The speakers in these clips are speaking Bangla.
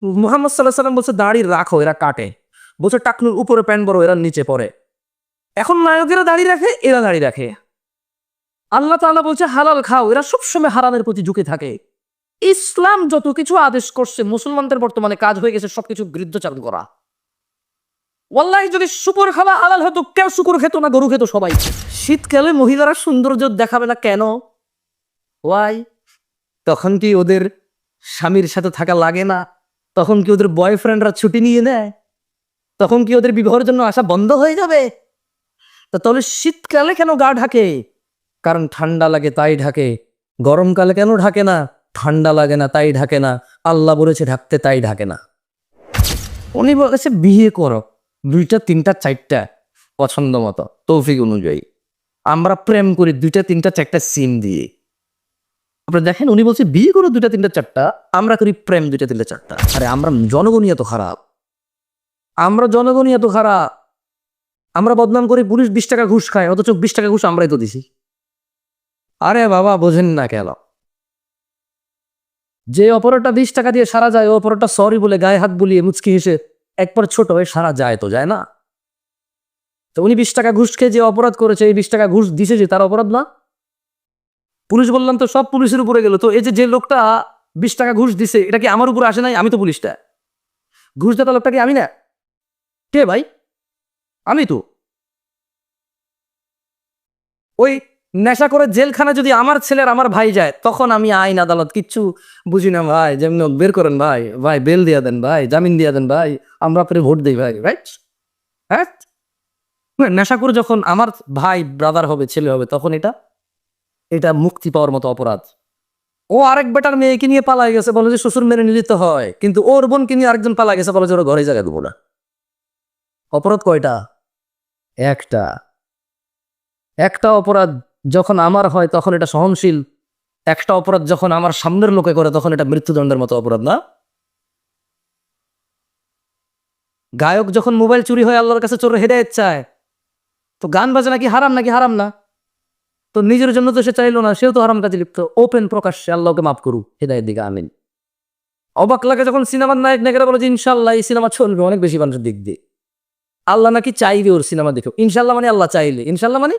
মুহাম্মদ সাল্লাল্লাহু আলাইহি সাল্লাম বলছে দাড়ি রাখো, এরা কাটে। বলছে টাকনুর উপরে প্যান্ট বড়, এরা নিচে পড়ে। এখন নায়কেরা দাড়ি রাখে, এরা দাড়ি রাখে। আল্লাহ তাআলা বলছে হালাল খাও, এরা সবসময় হারামের প্রতি ঝুঁকে থাকে। ইসলাম যত কিছু আদেশ করছে, মুসলমানদের বর্তমানে কাজ হয়ে গেছে সবকিছু বিরুদ্ধচারণ করা। ওয়াল্লাহি যদি শুকর খাওয়া হালাল হতো, কেউ শুকর খেত না, গরু খেত সবাই। শীতকালে মহিলারা সৌন্দর্য দেখাবে না কেন? ওয়াই? তখন কি ওদের স্বামীর সাথে থাকা লাগে না? তখন কি ওদের বয়ফ্রেন্ডরা ছুটি নিয়ে নেয়? তখন কি ওদের বিবাহের জন্য আসা বন্ধ হয়ে যাবে? তাহলে শীতকালে কেন গা ঢাকে? কারণ ঠান্ডা লাগে তাই ঢাকে। গরমকালে কেন ঢাকে না? ঠান্ডা লাগে না তাই ঢাকে না। আল্লাহ বলেছে ঢাকতে, তাই ঢাকে না। উনি বলেছে বিয়ে করো, 2টা 3টা 4টা পছন্দ মতো, তৌফিক অনুযায়ী। আমরা প্রেম করি 2টা 3টা 4টা সিম দিয়ে। আপনারা দেখেন, উনি বলছে বিয়ে করো 2টা 3টা 4টা, আমরা করি প্রেম 2টা 3টা 4টা। আরে আমরা জনগণই এত খারাপ, আমরা জনগণই এত খারাপ। আমরা বদনাম করি পুলিশ 20 টাকা ঘুষ খায়, অথচ 20 টাকা ঘুষ আমরাই তো দিছি। আরে বাবা বোঝেন না কেন? যে অপরাধটা 20 টাকা দিয়ে সারা যায়, ও অপরাধটা সরি বলে গায়ে হাত বুলিয়ে মুচকি হেসে একবার ছোট হয়ে সারা যায় তো যায় না? তো উনি 20 টাকা ঘুষ খেয়ে যে অপরাধ করেছে, এই 20 টাকা ঘুষ দিছে যে, তার অপরাধ না? পুলিশ বললাম তো সব পুলিশের উপরে গেল। তো এই যে লোকটা 20 টাকা ঘুষ দিছে, এটা কি আমার উপরে আসে নাই? আমি তো পুলিশটা। ঘুষ দেওয়া লোকটা কি আমি না? কে ভাই? আমি তো। ওই নেশা করে জেলখানা যদি আমার ছেলের আমার ভাই যায়, তখন আমি আইন আদালত কিচ্ছু বুঝি না ভাই। যেমন বের করেন ভাই, ভাই বেল দিয়া দেন ভাই, জামিন দিয়া দেন ভাই, আমরা আপনার ভোট দিই ভাই, রাইট? হ্যাঁ, নেশা করে যখন আমার ভাই ব্রাদার হবে, ছেলে হবে, তখন এটা এটা মুক্তি পাওয়ার মতো অপরাধ। ও আরেক বেটার মেয়েকে নিয়ে পালাই গেছে, বলে যে শ্বশুর মেনে নিলে তো হয়, কিন্তু ওর বোনকে নিয়ে আরেকজন পালা গেছে, বলে যে ওরা ঘরে জায়গা দেবো না। অপরাধ কয়টা? একটা। একটা অপরাধ যখন আমার হয় তখন এটা সহনশীল, একটা অপরাধ যখন আমার সামনের লোকে করে তখন এটা মৃত্যুদণ্ডের মতো অপরাধ না? গায়ক যখন মোবাইল চুরি হয় আল্লাহর কাছে চোর হেদায়েত চায়, তো গান বাজনা কি হারাম নাকি? হারাম না। তো নিজের জন্য তো সে চাইলো না, সেও তো হারাম কাজে লিপ্ত। ওপেন প্রকাশ্যে আল্লাহকে মাফ করুক, হেদায়েত দিকে আমিন। অবাক লাগে যখন সিনেমার নায়ক নায়িকারা বলে যে ইনশাল্লাহ এই সিনেমা চলবে অনেক বেশি মানুষের দিক দিয়ে। আল্লাহ নাকি চাইবে ওর সিনেমা দেখো। ইনশাল্লাহ মানে আল্লাহ চাইলে, ইনশাল্লাহ মানে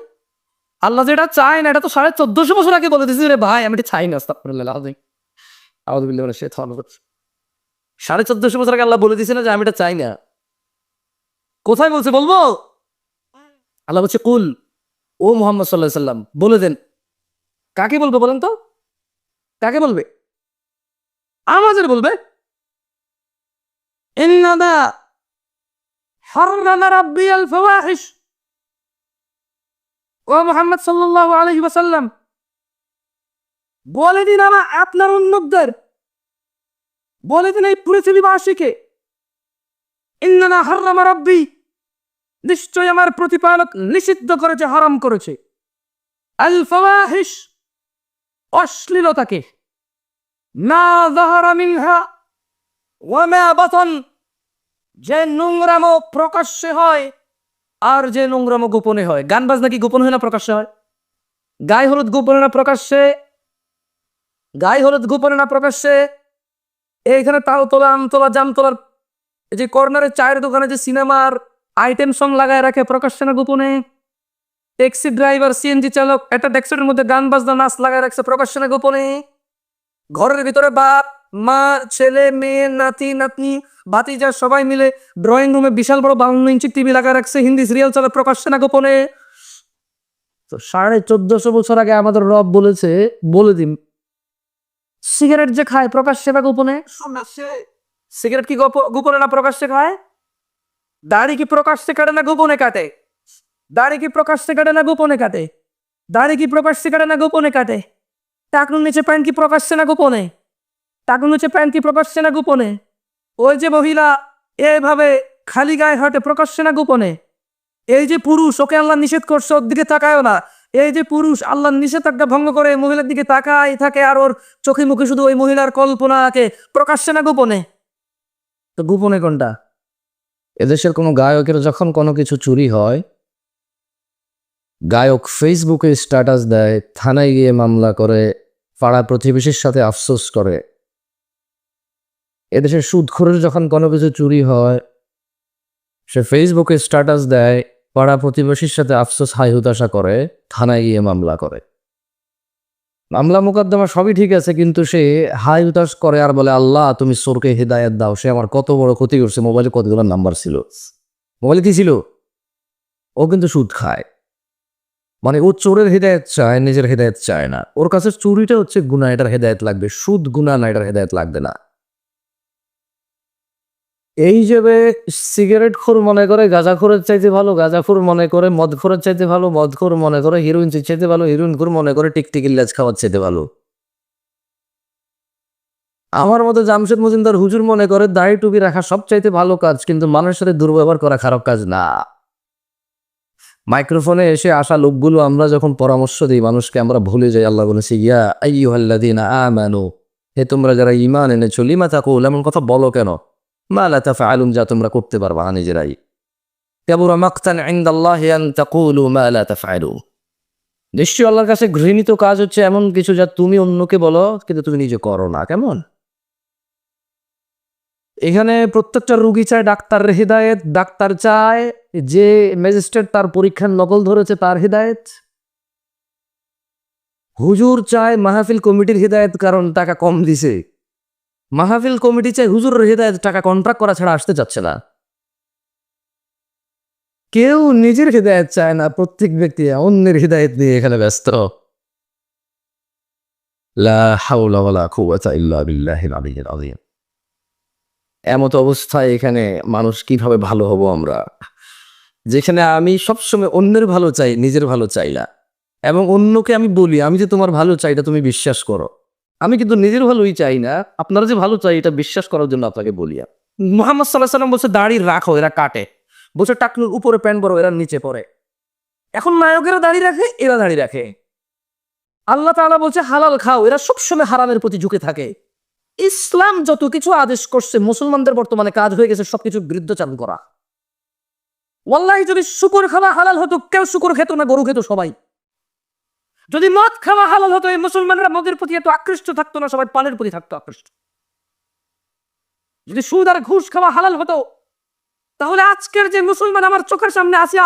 আল্লাহ যেটা চায় না, এটা তো 1450 বছর আগে বলে দিয়েছি রে ভাই, আমি এটা চাই না। আস্তাগফিরুল্লাহ আযীম। আউযু বিল্লাহি মিনাশ শাইতানির রাজীম। 1450 বছর আগে আল্লাহ বলে দিয়েছে না যে আমি এটা চাই না? কোথায় বলছে বলবো? আল্লাহ বলছে কুল, ও মুহাম্মদ সাল্লাল্লাহু আলাইহি সাল্লাম বলে দেন। কাকে বলবে বলেন তো? কাকে বলবে? আমাদের বলবে। ইন্নামা হাররামা রাব্বিয়াল ফাওয়াহিশ। ও মুহাম্মদ সাল্লাল্লাহু আলাইহি ওয়াসাল্লাম বলে দিন আপনার উম্মতদের, বলে দিন এই পৃথিবীবাসীকে, ইন্নামা হাররামা রাব্বি, নিশ্চয় আমার প্রতিপালক নিষিদ্ধ করেছে, হারাম করেছে, আল ফাওয়াহিশ, অশ্লীলতাকে, মা যাহারা মিনহা ওয়া মা বাতান, যে নোংরামো প্রকাশ্যে হয় আর যে নোংরামো গোপনে হয়। গান বাজনা কি গোপন হয় না প্রকাশ্যে হয়? গায়ে হলুদ গোপনে না প্রকাশ্যে? গায়ে হলুদ গোপনে না প্রকাশ্যে? এইখানে তালতলা, আমতলা, জামতলার এই যে কর্নারের চায়ের দোকানে যে সিনেমার আইটেম সং লাগায় রাখে, প্রকাশ্যে না গোপনে? ট্যাক্সি ড্রাইভার, সিএনজি চালক একটা ডেস্কের মধ্যে গান বাজনা নাচ লাগায় রাখছে, প্রকাশ্যে না গোপনে? ঘরের ভিতরে বাপ মা, ছেলে মেয়ে, নাতি নাতনি, ভাতিজা সবাই মিলে ড্রয়িং রুমে বিশাল বড় 52 ইঞ্চি টিভি লাগায় রাখছে, হিন্দি সিরিয়াল চলে, প্রকাশ্যে না গোপনে? তো 1450 বছর আগে আমাদের রব বলেছে, বলে দিন সিগারেট যে খায় প্রকাশ্যে না গোপনে? সিগারেট কি গোপনে না প্রকাশ্যে খায়? দাড়ি কি প্রকাশ্যে কাটে না গোপনে কাটে? দাড়ি কি প্রকাশ্যে কাটে না গোপনে কাটে? দাড়ি কি প্রকাশ্যে কাটে না গোপনে কাটে? টাকনুর নিচে প্যান্ট কি প্রকাশ্যে না গোপনে? টাকনুর নিচে প্যান্ট কি প্রকাশ্যে না গোপনে? ওই যে মহিলা এভাবে খালি গায়ে হাঁটে, প্রকাশ্যে না গোপনে? এই যে পুরুষ, ওকে আল্লাহ নিষেধ করছে ওর দিকে তাকায়ও না, এই যে পুরুষ আল্লাহর নিষেধাজ্ঞা ভঙ্গ করে মহিলার দিকে তাকায় থাকে, আর ওর চোখে মুখে শুধু ওই মহিলার কল্পনাকে, প্রকাশ্যে না গোপনে? তো গোপনে কোনটা? এদেশের কোনো গায়কের যখন কোনো কিছু চুরি হয়, গায়ক ফেসবুকে স্ট্যাটাস দেয়, থানায় গিয়ে মামলা করে, পাড়া প্রতিবেশীর সাথে আফসোস করে, এদেশে সুদখোরের যখন কোনো কিছু চুরি হয়, সে ফেসবুকে স্ট্যাটাস দেয়, পাড়া প্রতিবেশীর সাথে আফসোস হাই হুতাশা করে, থানায় গিয়ে মামলা করে। মামলা মোকদ্দমা সবই ঠিক আছে, কিন্তু সে হাই হুতাশ করে আর বলে, আল্লাহ তুমি চোরকে হেদায়েত দাও, সে আমার কত বড় ক্ষতি করছে। মোবাইলে কতগুলো নাম্বার ছিল, মোবাইলে কি ছিল? ও কিন্তু সুদ খায়। মানে ও চোরের হেদায়েত চায়, নিজের হেদায়েত চায় না। ওর কাছে চুরিটা হচ্ছে গুনাহ, এটার হেদায়েত লাগবে। সুদ গুনাহ না, এটার হেদায়েত লাগবে না। এই হিসেবে সিগারেটখোর মনে করে গাঁজাখোরের চাইতে ভালো, গাঁজাখোর মনে করে মদখোরের চাইতে ভালো, মদখোর মনে করে হিরোইন চাইতে ভালো, হিরোইনখোর মনে করে টিকটিকির লেজ খাওয়ার চাইতে ভালো। আমার মতো জামশেদ মজুমদার হুজুর মনে করে দাড়ি টুপি রাখা সব চাইতে ভালো কাজ, কিন্তু মানুষের সাথে দুর্ব্যবহার করা খারাপ কাজ না। মাইক্রোফোনে এসে আসা লোকগুলো আমরা যখন পরামর্শ দিই মানুষকে, আমরা ভুলে যাই আল্লাহ বলেছে, ইয়া আইয়ুহাল্লাযীনা আমানু, হে তোমরা যারা ঈমান এনেছো, লিমা তাকুল, এমন কথা বলো কেন, মা লা তাফআলুন, যা তোমরা করতে পারবা না নিজেরাই। কাবুরা মাকতান ইনদাল্লাহি আন তাকুলু মা লা তাফআলুন। নিশ্চয়ই আল্লাহর কাছে ঘৃণিত কাজ হচ্ছে এমন কিছু যা তুমি অন্যকে বলো কিন্তু তুমি নিজে করো না। কেমন? এখানে প্রত্যেকটা রুগী চায় ডাক্তারের হেদায়েত, ডাক্তার চায় যে ম্যাজিস্ট্রেট তার পরীক্ষার নকল ধরেছে তার হেদায়েত, হুজুর চায় মাহফিল কমিটির হেদায়েত কারণ টাকা কম দিছে, মাহফিল কমিটি চায় হুজুরের হেদায়েত, টাকা কন্ট্রাক্ট করা ছাড়া আসতে চাচ্ছে না। কেউ নিজের হেদায়েত চায় না, প্রত্যেক ব্যক্তি অন্যের হেদায়েত নিয়ে এখানে ব্যস্ত। লা হাওলা ওয়ালা কুওয়াতা ইল্লা বিল্লাহিল আলিয়্যিল আযীম। এমত অবস্থায় এখানে মানুষ কিভাবে ভালো হব আমরা, যেখানে আমি সবসময় অন্যের ভালো চাই, নিজের ভালো চাই না, এবং অন্যকে আমি বলি আমি যে তোমার ভালো চাই এটা তুমি বিশ্বাস করো। আমি কিন্তু নিজের ভালোই চাই না, আপনারা যে ভালো চাই এটা বিশ্বাস করার জন্য আপনাকে বলি। মুহাম্মদ সাল্লাল্লাহু আলাইহি ওয়াসাল্লাম বলছে দাড়ি রাখো, এরা কাটে। বলছে টাকনুর উপরে প্যান্ট বড়, এরা নিচে পড়ে। এখন নায়কেরা দাড়ি রাখে, এরা দাড়ি রাখে। আল্লাহ তাআলা বলছে হালাল খাও, এরা সবসময় হারামের প্রতি ঝুঁকে থাকে। ইসলাম যত কিছু আদেশ করছে, মুসলমানদের বর্তমানে কাজ হয়ে গেছে সবকিছু বিরুদ্ধচারণ করা। ওয়াল্লাহি যদি শুকর খাওয়া হালাল হতো, কেউ শুকর খেত না, গরু খেত সবাই। যদি মদ খাওয়া হালাল হতো, এই মুসলমানরা মদের প্রতি এত আকৃষ্ট থাকতো না, সবাই পানের প্রতি থাকতো আকৃষ্ট। যদি সুদ আর ঘুষ খাওয়া হালাল হতো, তাহলে আজকের যে মুসলমান আমার চোখের সামনে আছে,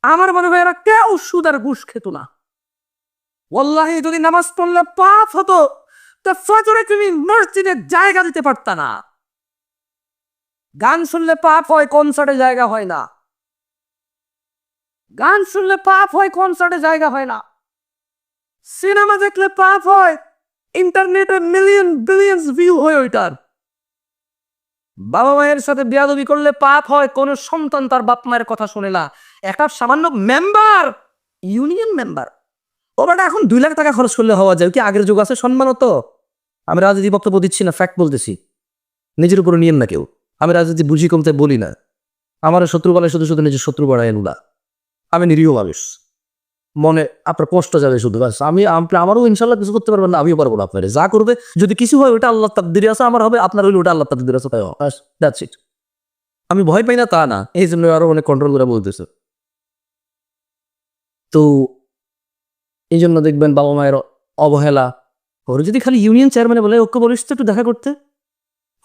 আমার মনে হয় এরা কেউ সুদ আর ঘুষ খেত না। ওয়াল্লাহি যদি নামাজ পড়লে পাপ হতো, তা ফজরে তুমি মসজিদে জায়গা দিতে পারতা না। গান শুনলে পাপ হয়, কনসার্টে জায়গা হয় না। গান শুনলে পাপ হয়, কনসার্টে জায়গা হয় না। সিনেমা দেখলে পাপ হয়, ইন্টারনেটে মিলিয়ন বিলিয়ন ভিউ হয় ওইটার। বাবা মায়ের সাথে বেয়াদবি করলে পাপ হয়, কোন সন্তান তার বাপ মায়ের কথা শুনে না। একটা সামান্য মেম্বার, ইউনিয়ন মেম্বার, ওটা এখন 2 লাখ টাকা খরচ করলে হওয়া যায়। কি আগের যুগ আছে? সম্মান তো। আমি রাজনীতি বক্তব্য দিচ্ছি না, ফ্যাক্ট বলতেছি, নিজের উপরে নিয়েন না কেউ। আমি রাজনীতি বুঝি কমতে বলি না। আমার শত্রু বলে শুধু শুধু নিজের শত্রু বাড়ায় না। আমি নিরীহ মানুষ, মনে আপনার কষ্ট যাবে শুধু, বাস। আমারও ইনশাল্লাহ কিছু করতে পারবেন না, আমিও পারবো না। আপনার যা করবে যদি কিছু হয় ওটা আল্লাহ তাকদীরে আছে, আমার হবে, আপনার হইলে ওটা আল্লাহ তাকদীরে আছে, তাই দ্যাটস ইট। আমি ভয় পাই না তা না, এই জন্য আরো অনেক কন্ট্রোল করে বলতেছে। তো এই জন্য দেখবেন বাবা মায়ের অবহেলা। ওর যদি খালি ইউনিয়ন চেয়ারম্যানে বলে ওকে বলিস তো একটু দেখা করতে,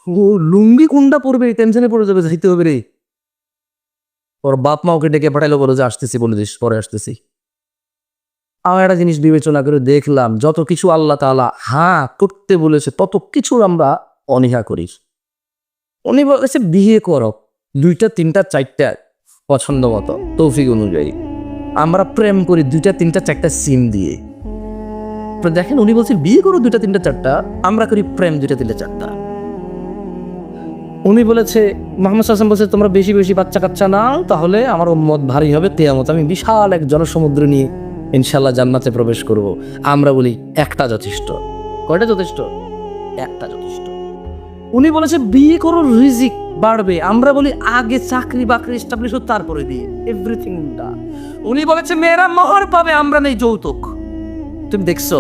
ও লুঙ্গি কোনটা পড়বে টেনশনে পড়ে যাবে, যাইতে হবে রে। ওর বাপ মা ওকে ডেকে পাঠাইলো, বলো যে আসতেছি, বলে দিস পরে আসতেছি। আমার একটা জিনিস বিবেচনা করে দেখলাম, যত কিছু আল্লাহ তাআলা হ্যাঁ করতে বলেছে তত কিছু আমরা অনীহা করি। উনি বলেছে বিয়ে করো 2টা 3টা 4টা পছন্দ মতো তৌফিক অনুযায়ী। আমরা প্রেম করি 2টা 3টা 4টা সিম দিয়ে। দেখেন উনি বলছেন বিয়ে করো 2টা 3টা 4টা, আমরা করি প্রেম 2টা 3টা 4টা। উনি বলেছে, মুহাম্মদ সাল্লাল্লাহু আলাইহি ওয়াসাল্লাম বলেছে তোমরা বেশি বেশি বাচ্চা কাচ্চা নাও, তাহলে আমার উম্মত ভারী হবে, কিয়ামত আমি বিশাল এক জনসমুদ্র নিয়ে ইনশাআল্লাহ জান্নাতে প্রবেশ করব। আমরা বলি একটা যথেষ্ট। কয়টা যথেষ্ট? একটা যথেষ্ট। উনি বলেছে বিয়ে করো রিজিক বাড়বে, আমরা বলি আগে চাকরি বাকরি এস্টাবলিশ হোক তারপরে বিয়ে, এভরিথিং উল্টা। উনি বলেছে মেয়েরা মোহর পাবে, আমরা নেই যৌতুক। তুমি দেখছো?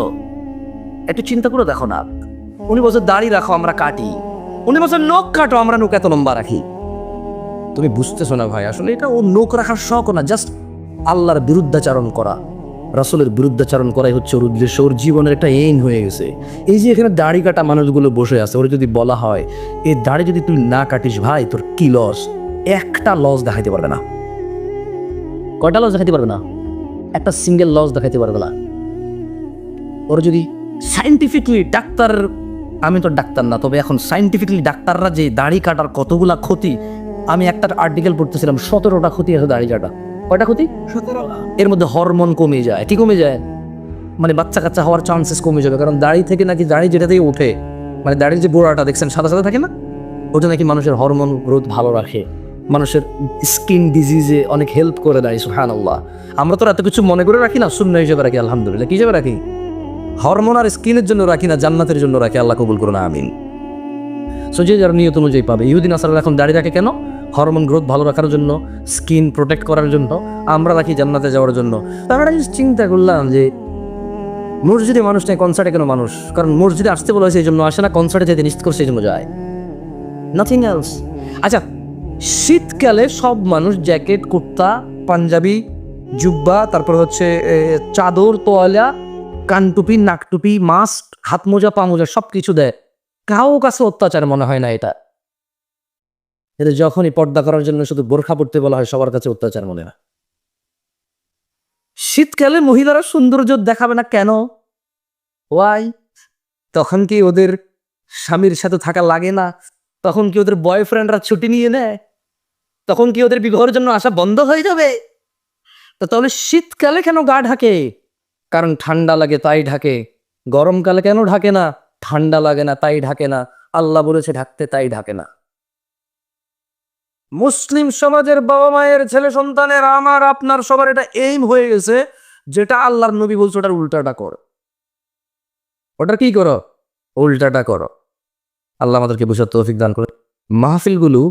একটু চিন্তা করে দেখো না। উনি বলছে দাড়ি রাখো, আমরা কাটি। উনি বলছে নখ কাটো, আমরা নখ এত লম্বা রাখি। তুমি বুঝতেছো না ভাই, আসলে এটা ও নখ রাখার শখ না, জাস্ট আল্লাহর বিরুদ্ধাচারণ করা। রাসূলের বিরুদ্ধাচারণ করাই হচ্ছে ওর উদ্দেশ্য, ওর জীবনের একটা এইম হয়ে গেছে। এই যে এখানে দাড়ি কাটা মানুষগুলো বসে আছে, ওরা যদি বলা হয় এই দাড়ি যদি তুই না কাটিস ভাই তোর কি লস, একটা লস দেখাইতে পারবে না। কয়টা লস দেখাইতে পারবে না? একটা সিঙ্গেল লস দেখাইতে পারবে না। ওরা যদি সাইন্টিফিকলি ডাক্তার, আমি তো ডাক্তার না, তবে এখন সাইন্টিফিকলি ডাক্তাররা যে দাড়ি কাটার কতগুলা ক্ষতি, আমি একটা আর্টিকেল পড়তেছিলাম 17টা ক্ষতি আছে দাড়ি কাটা। কয়টা ক্ষতি? 17। এর মধ্যে হরমোন কমে যায়। কি কমে যায়? মানে বাচ্চা কাচ্চা হওয়ার চান্সেস কমে যাবে, কারণ দাড়ি থেকে নাকি, দাড়ি যেটা থেকে ওঠে, মানে দাড়ির যে গোড়াটা দেখছেন সাদা সাদা থাকে না, ওটা নাকি মানুষের হরমোন গ্রোথ ভালো রাখে, মানুষের স্কিন ডিজিজে অনেক হেল্প করে দেয়। সুবহানাল্লাহ। আমরা তো এত কিছু মনে করে রাখি না, সুন্নাহ হিসেবে রাখি। আলহামদুলিল্লাহ। কি হিসেবে রাখি? হরমোন আর স্কিনের জন্য রাখি না, জান্নাতের জন্য রাখি। আল্লাহ কবুল করুন, আমিন। সো যে যার নিয়ত অনুযায়ী পাবে। ইহুদি নাসারা এখন দাড়ি রাখে কেন? হরমোন গ্রোথ ভালো রাখার জন্য, স্কিন প্রোটেক্ট করার জন্য। আমরা রাখি জান্নাতে যাওয়ার জন্য। তারা চিন্তা করলাম যে মসজিদে মানুষ নেই, কনসার্টে কেন মানুষ? কারণ মসজিদে আসতে বলা হয়েছে এই জন্য আসে না, কনসার্টে যেতে নিশ্চিত করছে এই জন্য যায়, নাথিং এলস। আচ্ছা, শীতকালে সব মানুষ জ্যাকেট, কুর্তা, পাঞ্জাবি, জুব্বা, তারপর হচ্ছে চাদর, তোয়ালা, কানটুপি, নাকটুপি, মাস্ক, হাত মোজা, পা মোজা সব কিছু দেয়। কারো কাছে অত্যাচার মনে হয় না এটা। এটা যখনই পর্দা করার জন্য শুধু বোরখা পড়তে বলা হয়, সবার কাছে অত্যাচার মনে হয়। শীতকালে মহিলারা সৌন্দর্য দেখাবে না কেন? ওয়াই? তখন কি ওদের স্বামীর সাথে থাকা লাগে না? তখন কি ওদের বয়ফ্রেন্ডরা ছুটি নিয়ে নেয়? তখন কি ওদের বিবাহের জন্য আসা বন্ধ হয়ে যাবে? তো তাহলে শীতকালে কেন গা ঢাকে? কারণ ঠান্ডা লাগে তাই ঢাকে। গরমকালে কেন ঢাকে না? ঠান্ডা লাগে না তাই ঢাকে না। আল্লাহ বলেছে ঢাকতে, তাই ঢাকে না। মুসলিম সমাজের বাবা মায়ের ছেলে সন্তানের, আমার আপনার সবার এটা এইম হয়ে গেছে, যেটা আল্লাহর নবী বলছে ওটার উল্টাটা করো। ওটার কি করো? উল্টাটা করো। আল্লাহ আমাদেরকে বুঝার তৌফিক দান করে। মাহফিলগুলো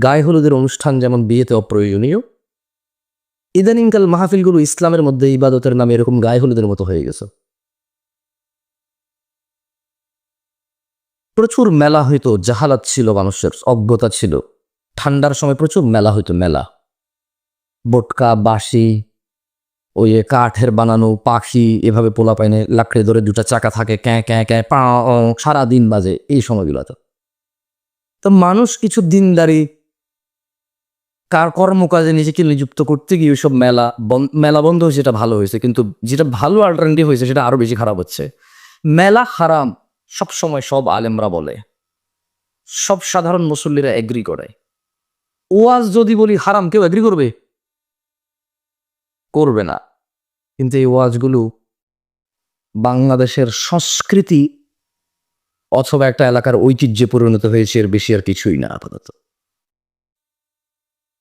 গায়ে হলুদের অনুষ্ঠান যেমন বিয়েতে অপ্রয়োজনীয়, ইদানিংকাল মাহফিলগুলো ইসলামের মধ্যে ইবাদতের নামে এরকম গায়ে হলুদের মতো হয়ে গেছে। প্রচুর মেলা হইতো, জাহালাত ছিল, মানুষের অজ্ঞতা ছিল। ঠান্ডার সময় প্রচুর মেলা হইতো, মেলা, বটকা, বাঁশি, ওই কাঠের বানানো পাখি, এভাবে পোলা পাইনে লাকড়ি ধরে দুটা চাকা থাকে, ক্যাঁ ক্যাঁ ক্যাঁ পা, সারাদিন বাজে এই সময়গুলোতে। তো মানুষ কিছু দিনদারি কার কর্মকাজে নিজেকে নিযুক্ত করতে গিয়ে ওইসব মেলা বন্ধ হয়েছে, যেটা ভালো হয়েছে। কিন্তু যেটা ভালো অল্টারনেটিভ হয়েছে সেটা আরো বেশি খারাপ হচ্ছে। মেলা হারাম সব সময় সব আলেমরা বলে, সব সাধারণ মুসল্লিরা এগ্রি করে। ওয়াজ যদি বলি হারাম, কেউ এগ্রি করবে? করবে না। কিন্তু এই ওয়াজগুলো বাংলাদেশের সংস্কৃতি অথবা একটা এলাকার ঐতিহ্যে পরিণত হয়েছে, এর বেশি আর কিছুই না আপাতত।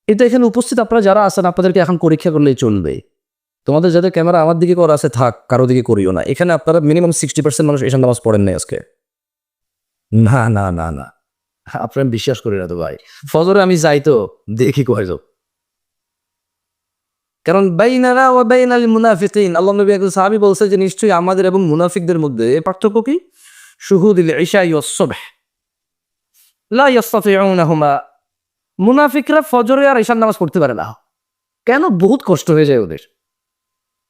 এটা এখানে উপস্থিত আপনারা যারা আছেন, আপনাদেরকে এখন পরীক্ষা করলেই চলবে। তোমাদের যাদের ক্যামেরা আমার দিকে করা আছে থাক, কারো দিকে করিও না। এখানে আপনারা মিনিমাম 60% মানুষ এশান নামাজ পড়েন নাই আজকে। না না না না, আপনারা বিশ্বাস করি না তো ভাই। ফজরে আমি যাই তো দেখি কয়তো, কারণ বাইনানা ওয়া বাইনাল মুনাফিকিন, আল্লাহ নবী একজন সাহাবী বলছে যে নিশ্চয়ই আমাদের এবং মুনাফিকদের মধ্যে পার্থক্য কি? শুহুদুল ইশা ওয়াস সুবহ লা ইস্তাতিউনাহুমা। মুনাফিকরা ফজরে আর ইশার নামাজ পড়তে পারে না। কেন? বহুত কষ্ট হয়ে যায় ওদের।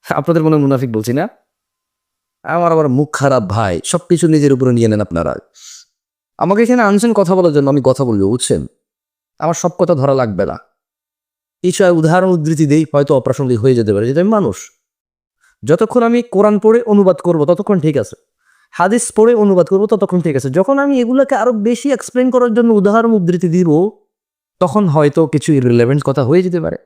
আপনাদের মনে মুনাফিক বলছি না? আমার আবার মুখ খারাপ ভাই, সবকিছু নিজের উপরে নিয়ে নেন আপনারা। আমাকে এখানে আনছেন কথা বলার জন্য, আমি কথা বলবো, বুঝছেন? আমার সব কথা ধরা লাগবে না। কিছু উদাহরণ উদ্ধৃতি দেই, হয়তো অপ্রাসঙ্গিক হয়ে যেতে পারে, যেটা আমি মানুষ। যতক্ষণ আমি কোরআন পড়ে অনুবাদ করব ততক্ষণ ঠিক আছে, হাদিস পড়ে অনুবাদ করব ততক্ষণ ঠিক আছে। যখন আমি এগুলোকে আরো বেশি এক্সপ্লেন করার জন্য উদাহরণ উদ্ধৃতি দিব, তখন হয়তো কিছু ইররিলেভেন্ট কথা হয়ে যেতে পারে।